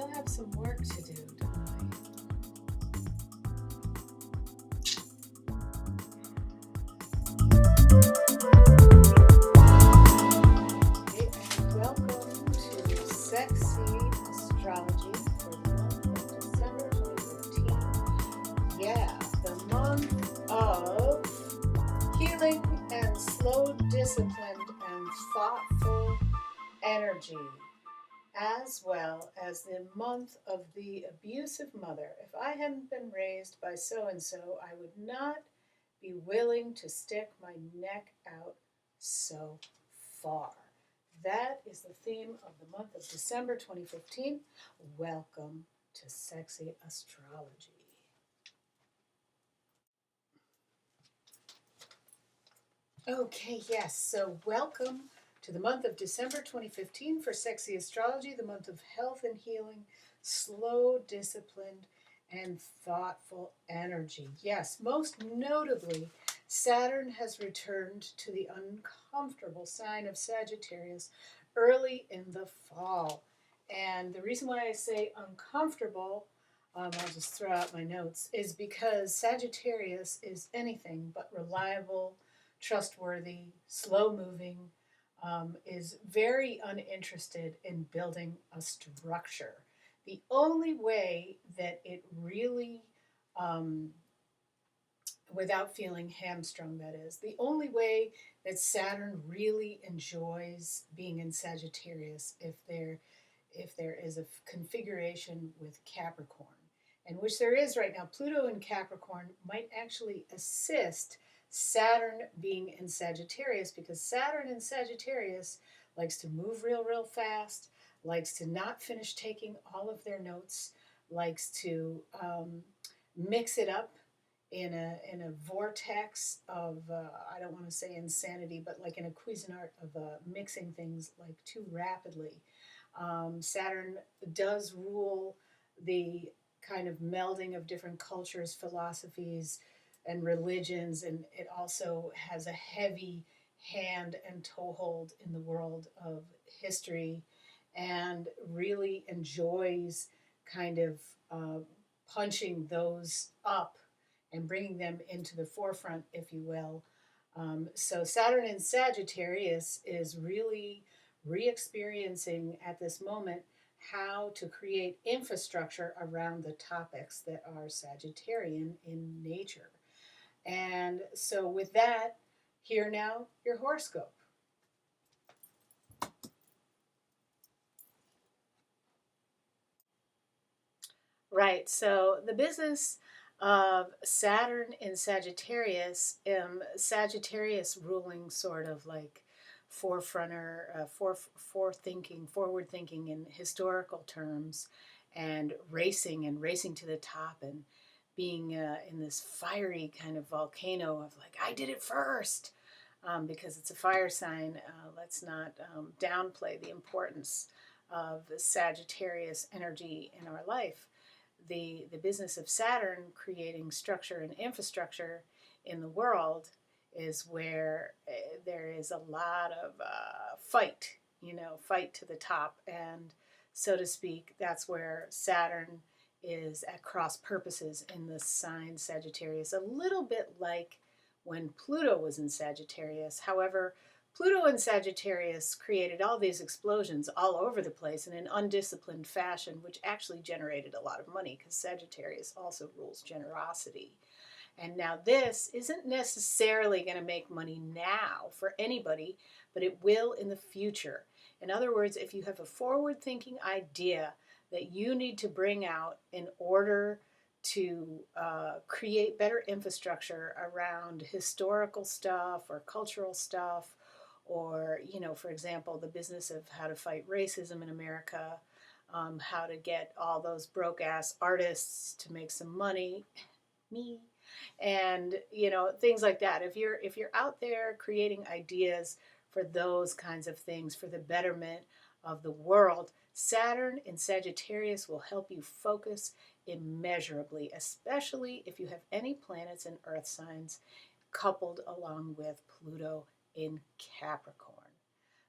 still have some work to do, don't I? Hey, and welcome to Sexy Astrology for the month of December 2015. Yeah, the month of healing and slow, disciplined, and thoughtful energy, as well as the month of the abusive mother. If I hadn't been raised by so and so, I would not be willing to stick my neck out so far. That is the theme of the month of December 2015. Welcome to Sexy Astrology. Okay, yes, so welcome to the month of December 2015 for Sexy Astrology, the month of health and healing, slow, disciplined, and thoughtful energy. Yes, most notably, Saturn has returned to the uncomfortable sign of Sagittarius early in the fall. And the reason why I say uncomfortable, I'll just throw out my notes, is because Sagittarius is anything but reliable, trustworthy, slow moving, is very uninterested in building a structure. The only way that it really, without feeling hamstrung, that is, the only way that Saturn really enjoys being in Sagittarius if there is a configuration with Capricorn, and which there is right now. Pluto in Capricorn might actually assist Saturn being in Sagittarius, because Saturn in Sagittarius likes to move real fast, likes to not finish taking all of their notes, likes to mix it up in a vortex of I don't want to say insanity, but like in a Cuisinart of mixing things like too rapidly. Saturn does rule the kind of melding of different cultures, philosophies, and religions, and it also has a heavy hand and toehold in the world of history, and really enjoys kind of punching those up and bringing them into the forefront, if you will. So Saturn in Sagittarius is really re-experiencing at this moment how to create infrastructure around the topics that are Sagittarian in nature. And so with that, here now, your horoscope. Right, so the business of Saturn in Sagittarius, Sagittarius ruling sort of like forefronter, forward thinking in historical terms, and racing to the top, and being in this fiery kind of volcano of like, I did it first, because it's a fire sign. Let's not downplay the importance of the Sagittarius energy in our life. The business of Saturn creating structure and infrastructure in the world is where there is a lot of fight, fight to the top. And so to speak, that's where Saturn is at cross purposes in the sign Sagittarius, a little bit like when Pluto was in Sagittarius. However, Pluto in Sagittarius created all these explosions all over the place in an undisciplined fashion, which actually generated a lot of money, because Sagittarius also rules generosity. And now this isn't necessarily going to make money now for anybody, but it will in the future. In other words, if you have a forward-thinking idea that you need to bring out in order to create better infrastructure around historical stuff or cultural stuff, or, for example, the business of how to fight racism in America, how to get all those broke-ass artists to make some money, me, and, things like that. If you're out there creating ideas for those kinds of things, for the betterment of the world, Saturn in Sagittarius will help you focus immeasurably, especially if you have any planets in earth signs coupled along with Pluto in Capricorn.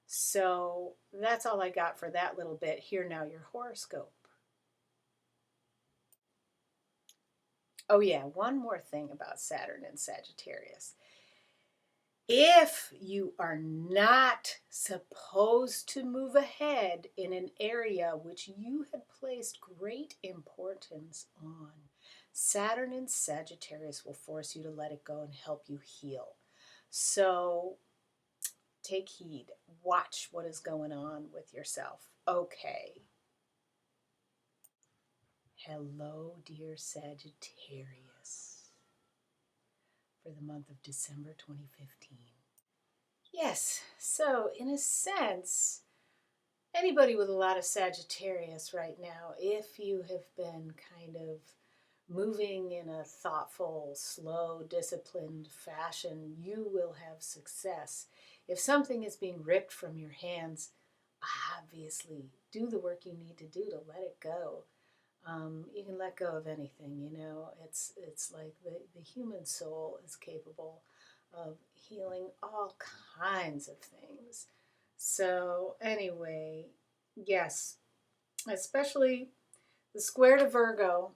So that's all I got for that little bit. Here now, your horoscope. Oh, yeah, one more thing about Saturn and Sagittarius. If you are not supposed to move ahead in an area which you had placed great importance on, Saturn and Sagittarius will force you to let it go and help you heal. So take heed. Watch what is going on with yourself. Okay. Hello, dear Sagittarius, for the month of December 2015. Yes, so in a sense, anybody with a lot of Sagittarius right now, if you have been kind of moving in a thoughtful, slow, disciplined fashion, you will have success. If something is being ripped from your hands, obviously do the work you need to do to let it go. You can let go of anything, you know. It's like the human soul is capable of healing all kinds of things. So anyway, yes, especially the square to Virgo.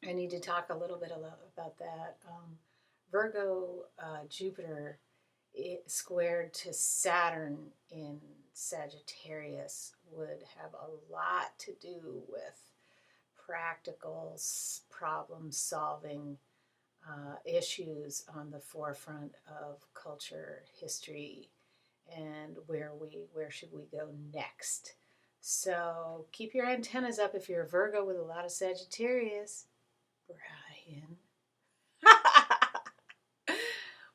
I need to talk a little bit about that. Virgo, Jupiter, it squared to Saturn in Sagittarius would have a lot to do with practical problem solving issues on the forefront of culture, history, and where should we go next. So keep your antennas up if you're a Virgo with a lot of Sagittarius, Brian.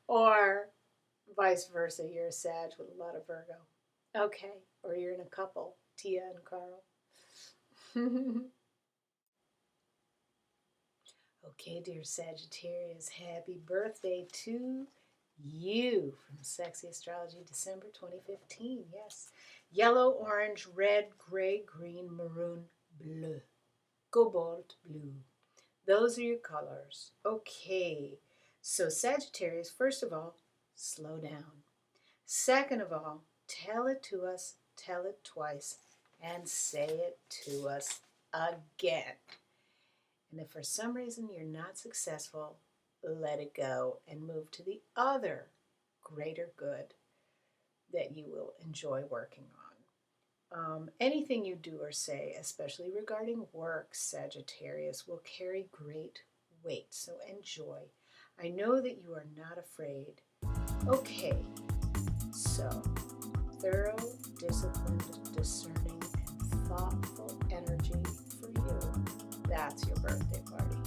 Or vice versa, you're a Sag with a lot of Virgo. Okay, or you're in a couple, Tia and Carl. Okay, dear Sagittarius, happy birthday to you from Sexy Astrology, December 2015. Yes. Yellow, orange, red, gray, green, maroon, bleu, cobalt blue. Those are your colors. Okay. So, Sagittarius, first of all, slow down. Second of all, tell it to us, tell it twice, and say it to us again. And if for some reason you're not successful, let it go and move to the other greater good that you will enjoy working on. Anything you do or say, especially regarding work, Sagittarius, will carry great weight, so enjoy. I know that you are not afraid. Okay, so thorough, disciplined, discerning, and thoughtful energy for you. That's your birthday party.